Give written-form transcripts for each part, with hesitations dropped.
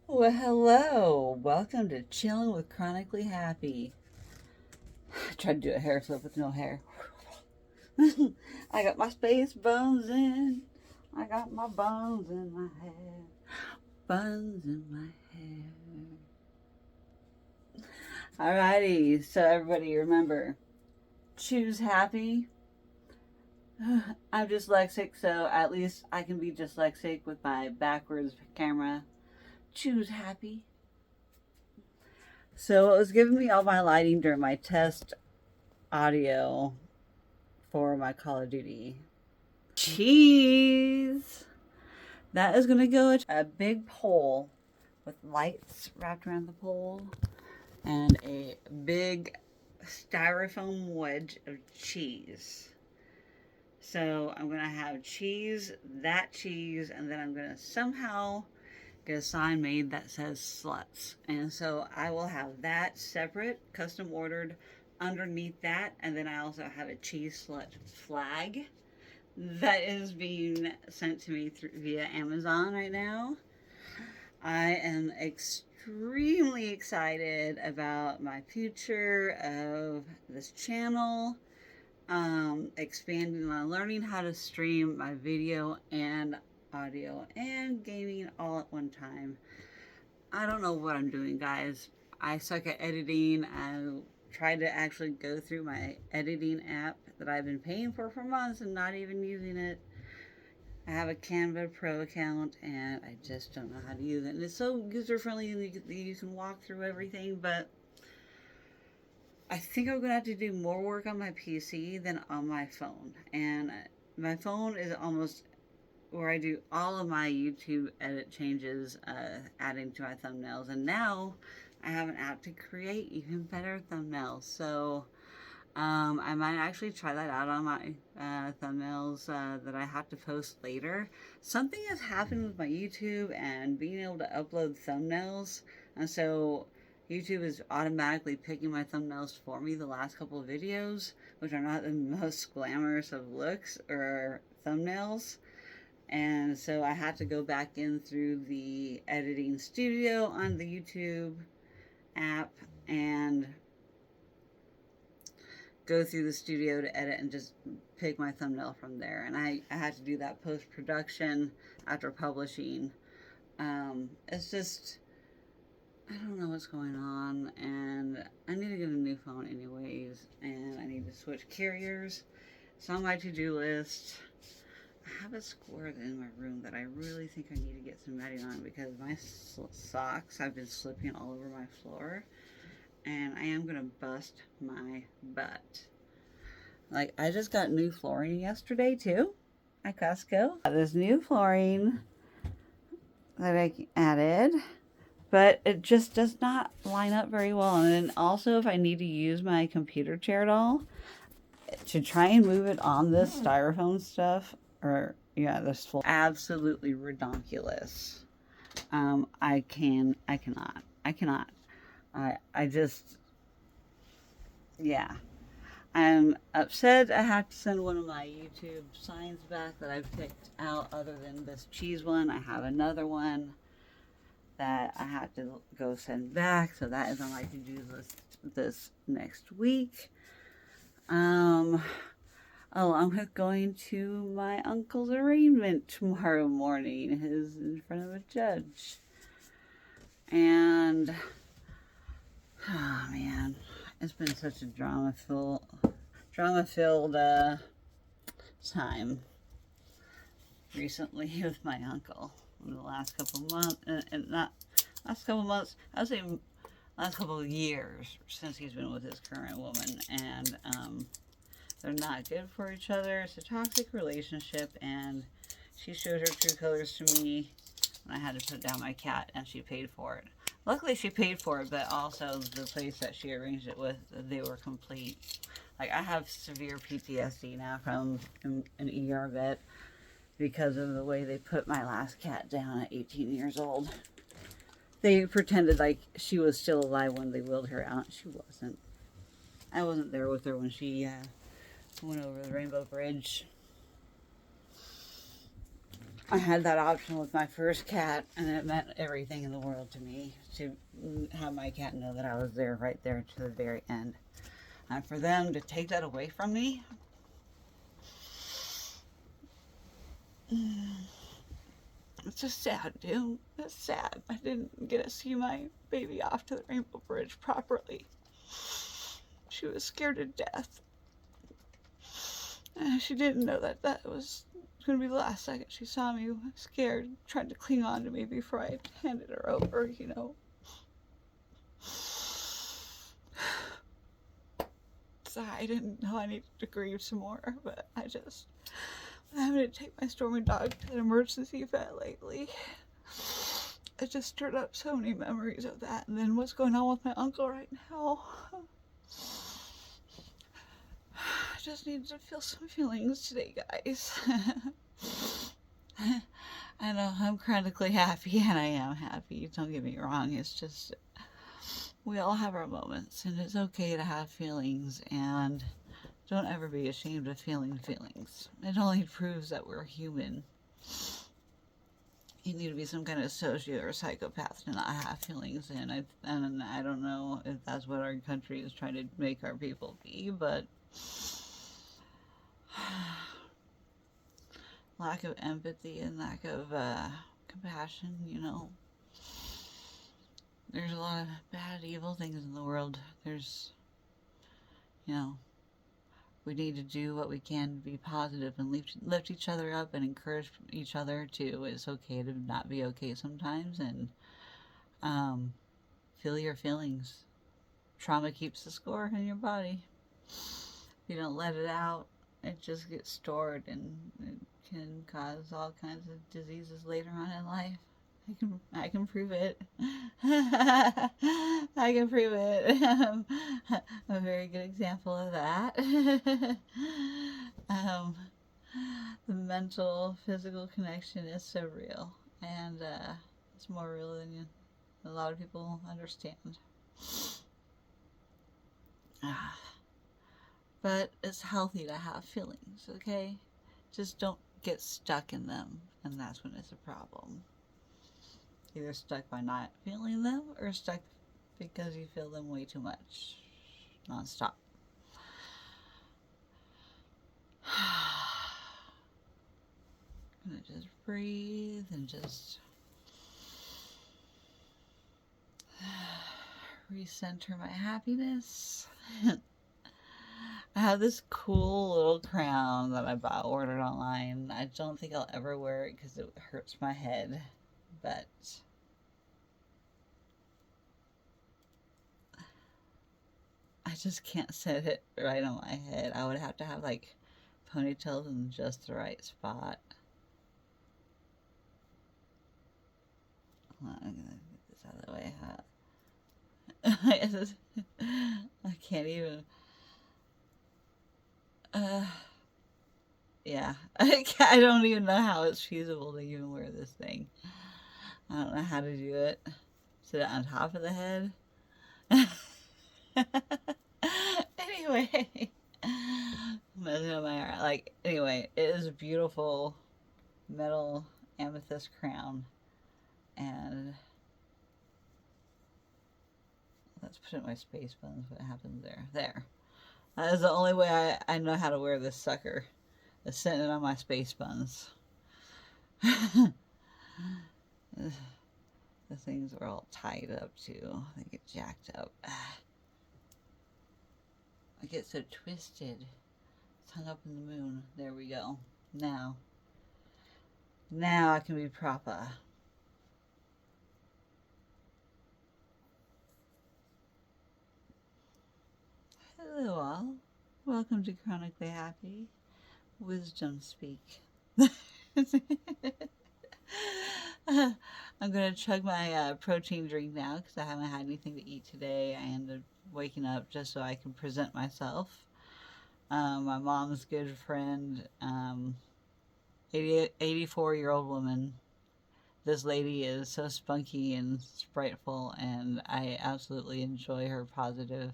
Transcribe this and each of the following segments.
Well, hello. Welcome to Chillin with Chronically Happy. I tried to do a hair flip with no hair. I got my space buns in. I got my buns in my hair. Buns in my hair. Alrighty, so everybody remember, choose happy. I'm dyslexic, so at least I can be dyslexic with my backwards camera. Choose happy. So it was giving me all my lighting during my test audio for my Call of Duty. Cheese! That is going to go a big pole with lights wrapped around the pole and a big styrofoam wedge of cheese. So I'm going to have cheese, and then I'm going to somehow get a sign made that says sluts. And so I will have that separate, custom ordered underneath that. And then I also have a cheese slut flag that is being sent to me via Amazon right now. I am extremely excited about my future of this channel. Expanding on learning how to stream my video and audio and gaming all at one time. I don't know what I'm doing, guys. I suck at editing. I tried to actually go through my editing app that I've been paying for months and not even using it. I have a Canva Pro account and I just don't know how to use it. And it's so user friendly and you can walk through everything, but I think I'm going to have to do more work on my PC than on my phone. And my phone is almost where I do all of my YouTube edit changes, adding to my thumbnails. And now I have an app to create even better thumbnails. So I might actually try that out on my thumbnails that I have to post later. Something has happened with my YouTube and being able to upload thumbnails. And so YouTube is automatically picking my thumbnails for me the last couple of videos, which are not the most glamorous of looks or thumbnails. And so I had to go back in through the editing studio on the YouTube app and go through the studio to edit and just pick my thumbnail from there. And I had to do that post-production after publishing. It's just, I don't know what's going on, and I need to get a new phone anyways, and I need to switch carriers. It's on my to-do list. I have a square in my room that I really think I need to get some matting on because my socks have been slipping all over my floor and I am going to bust my butt. Like, I just got new flooring yesterday too at Costco. This new flooring that I added, but it just does not line up very well. And then also if I need to use my computer chair at all to try and move it on this styrofoam stuff, or yeah, this full absolutely redonkulous. I cannot. I just, yeah. I'm upset I have to send one of my YouTube signs back that I've picked out other than this cheese one. I have another one that I have to go send back, so that is on my to-do list this next week. Oh, I'm going to my uncle's arraignment tomorrow morning. He's in front of a judge. And, oh man, it's been such a drama-filled time recently with my uncle in the last couple of months, and not last couple of months, I would say last couple of years since he's been with his current woman, and they're not good for each other. It's a toxic relationship, and she showed her true colors to me when I had to put down my cat, and she paid for it. Luckily, she paid for it, but also the place that she arranged it with, they were complete. Like, I have severe PTSD now from an ER vet because of the way they put my last cat down at 18 years old. They pretended like she was still alive when they wheeled her out. She wasn't. I wasn't there with her when she went over the Rainbow Bridge. I had that option with my first cat, and it meant everything in the world to me to have my cat know that I was there, right there to the very end. And for them to take that away from me, it's just sad, dude. It's sad. I didn't get to see my baby off to the Rainbow Bridge properly. She was scared to death. And she didn't know that that was going to be the last second she saw me, scared, trying to cling on to me before I handed her over, you know. So I didn't know I needed to grieve some more, but I'm having to take my Stormy dog to an emergency vet lately. It just stirred up so many memories of that, and then what's going on with my uncle right now. I just needed to feel some feelings today, guys. I know I'm chronically happy, and I am happy. Don't get me wrong. It's just we all have our moments, and it's okay to have feelings, and don't ever be ashamed of feeling feelings. It only proves that we're human. You need to be some kind of socio or psychopath to not have feelings, and I don't know if that's what our country is trying to make our people be, but lack of empathy and lack of compassion, you know. There's a lot of bad, evil things in the world. There's, you know, we need to do what we can to be positive and lift each other up and encourage each other to, it's okay to not be okay sometimes, and feel your feelings. Trauma keeps the score in your body. If you don't let it out, it just gets stored, and it can cause all kinds of diseases later on in life. I can prove it. I can prove it. A very good example of that. The mental, physical connection is so real, and it's more real than a lot of people understand. But it's healthy to have feelings, okay? Just don't get stuck in them, and that's when it's a problem. Either stuck by not feeling them, or stuck because you feel them way too much, non-stop. I'm gonna just breathe and just recenter my happiness. I have this cool little crown that I ordered online. I don't think I'll ever wear it because it hurts my head, but I just can't set it right on my head. I would have to have like ponytails in just the right spot. I'm gonna get this out of the way. I can't even. Yeah, I don't even know how it's feasible to even wear this thing. I don't know how to do it. Sit it on top of the head. Anyway, anyway, it is a beautiful metal amethyst crown, and let's put it in my space buttons. What happens there? There. That is the only way I know how to wear this sucker. Is sitting it on my space buns. The things are all tied up too. They get jacked up. I get so twisted. It's hung up in the moon. There we go. Now I can be proper. Hello all. Welcome to Chronically Happy. Wisdom speak. I'm going to chug my protein drink now because I haven't had anything to eat today. I ended up waking up just so I can present myself. My mom's good friend, 84-year-old woman. This lady is so spunky and spriteful, and I absolutely enjoy her positive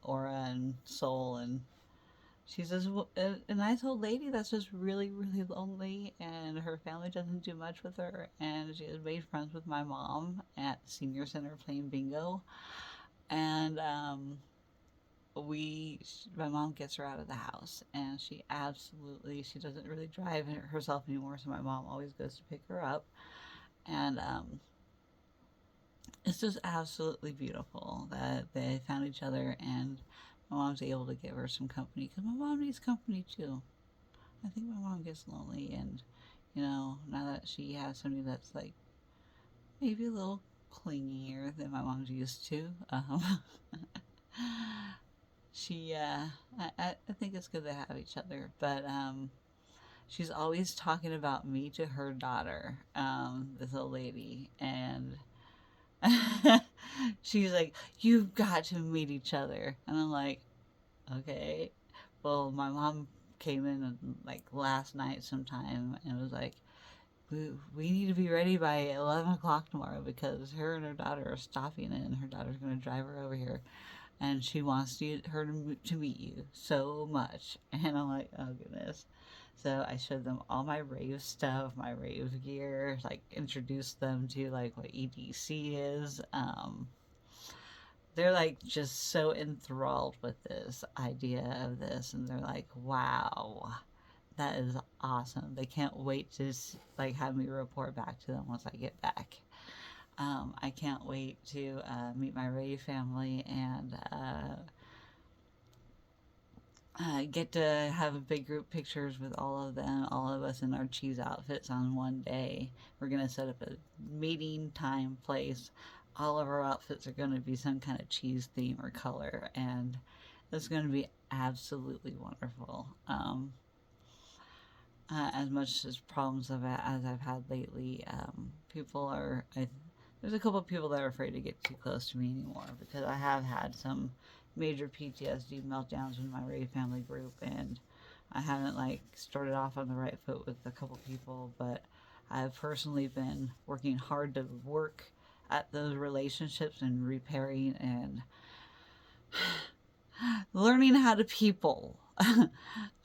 aura and soul, and She's just a nice old lady that's just really, really lonely, and her family doesn't do much with her. And she has made friends with my mom at the senior center playing bingo. And my mom gets her out of the house, and she doesn't really drive herself anymore. So my mom always goes to pick her up, and it's just absolutely beautiful that they found each other, and my mom's able to give her some company because my mom needs company too. I think my mom gets lonely, and now that she has somebody that's like maybe a little clingier than my mom's used to, she, I think it's good to have each other, but she's always talking about me to her daughter, this old lady, and she's like, "You've got to meet each other," and I'm like, "Okay." Well, my mom came in like last night sometime and was like, we need to be ready by 11 o'clock tomorrow because her and her daughter are stopping in, and her daughter's going to drive her over here, and she wants her to meet you so much. And I'm like, oh goodness. So I showed them all my rave stuff, my rave gear, like introduced them to like what EDC is. They're like just so enthralled with this idea of this, and they're like, wow, that is awesome. They can't wait to like have me report back to them once I get back. I can't wait to meet my Ray family and get to have a big group pictures with all of them, all of us in our cheese outfits on one day. We're going to set up a meeting time, place. All of our outfits are going to be some kind of cheese theme or color, and it's going to be absolutely wonderful. As much as problems as I've had lately, there's a couple of people that are afraid to get too close to me anymore because I have had some major PTSD meltdowns with my Ray family group, and I haven't like started off on the right foot with a couple people, but I've personally been working hard to work at those relationships and repairing and learning how to people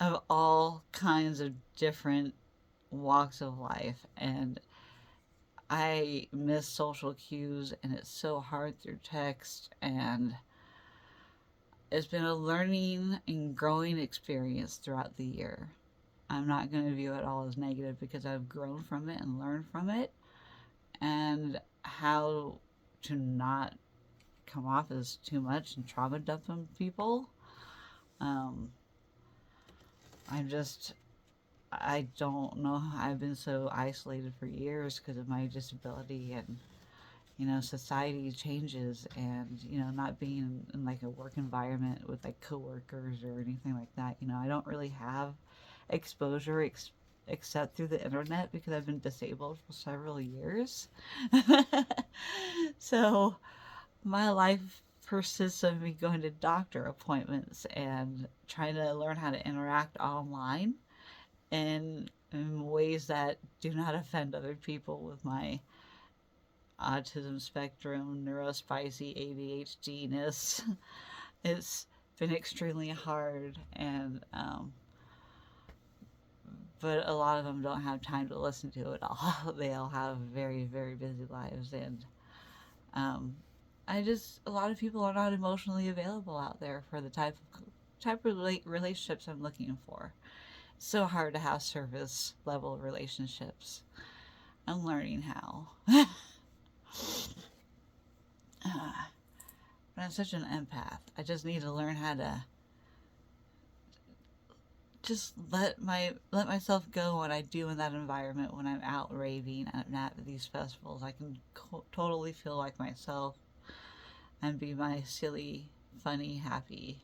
of all kinds of different walks of life. And I miss social cues, and it's so hard through text, and it's been a learning and growing experience throughout the year. I'm not going to view it all as negative because I've grown from it and learned from it, and how to not come off as too much and trauma dumping people. Um, I don't know. I've been so isolated for years because of my disability, and society changes, and not being in like a work environment with like coworkers or anything like that. I don't really have exposure except through the internet because I've been disabled for several years. So my life persists of me going to doctor appointments and trying to learn how to interact online in ways that do not offend other people with my autism spectrum, neurospicy ADHD-ness. It's been extremely hard, and but a lot of them don't have time to listen to it all. They all have very, very busy lives, and a lot of people are not emotionally available out there for the type of relationships I'm looking for. It's so hard to have service level relationships. I'm learning how. But I'm such an empath. I just need to learn how to just let myself go when I do in that environment. When I'm out raving and at these festivals, I can totally feel like myself and be my silly, funny, happy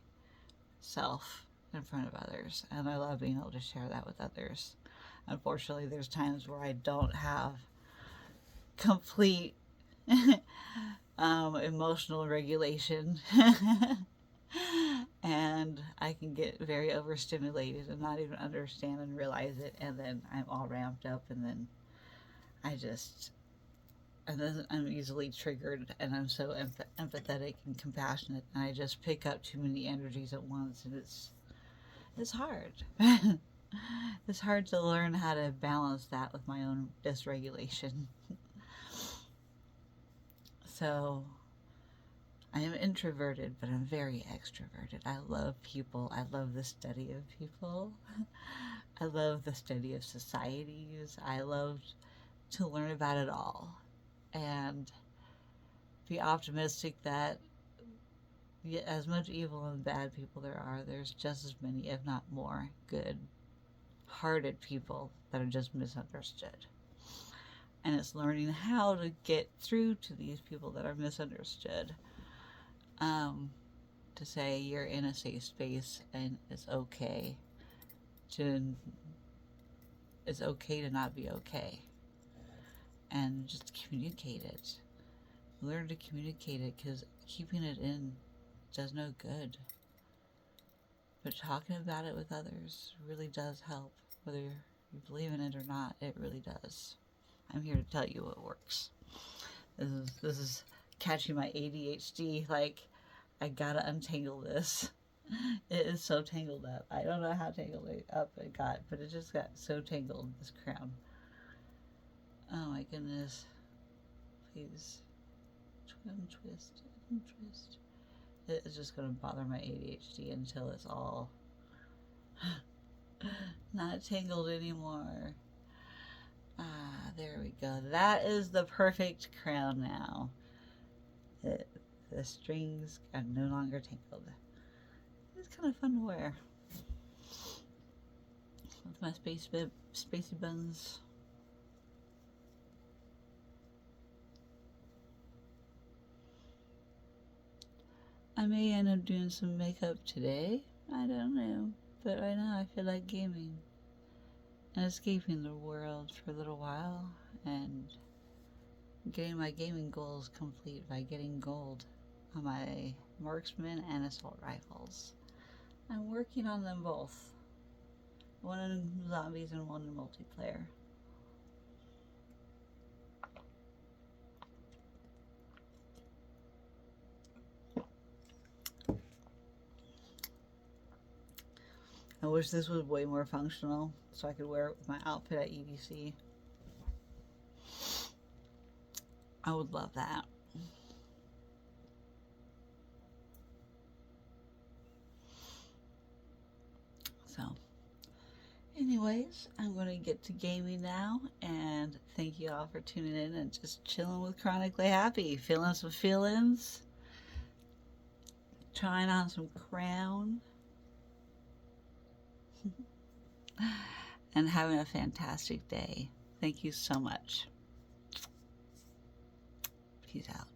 self in front of others. And I love being able to share that with others. Unfortunately, there's times where I don't have complete emotional regulation. And I can get very overstimulated and not even understand and realize it, and then I'm all ramped up, and then I'm easily triggered, and I'm so empathetic and compassionate, and I just pick up too many energies at once, and It's hard. It's hard to learn how to balance that with my own dysregulation. So I am introverted, but I'm very extroverted. I love people. I love the study of people. I love the study of societies. I love to learn about it all and be optimistic that as much evil and bad people there are, there's just as many, if not more, good hearted people that are just misunderstood. And it's learning how to get through to these people that are misunderstood. To say you're in a safe space and it's okay to not be okay, and just communicate it. Learn to communicate it, because keeping it in does no good. But talking about it with others really does help, whether you believe in it or not. It really does. I'm here to tell you it works. This is catching my ADHD. Like, I gotta untangle this. It is so tangled up. I don't know how tangled up it got, but it just got so tangled, this crown. Oh my goodness. Please. Twist. It is just gonna bother my ADHD until it's all not tangled anymore. Ah, there we go. That is the perfect crown now. The strings are no longer tangled. It's kind of fun to wear with my spacey buns. I may end up doing some makeup today. I don't know. But right now I feel like gaming and escaping the world for a little while and getting my gaming goals complete by getting gold on my marksman and assault rifles. I'm working on them both. One in zombies and one in multiplayer. I wish this was way more functional so I could wear it with my outfit at EDC. I would love that. So, anyways, I'm going to get to gaming now, and thank you all for tuning in and just chilling with Chronically Happy, feeling some feelings, trying on some crown, and having a fantastic day. Thank you so much. Peace out.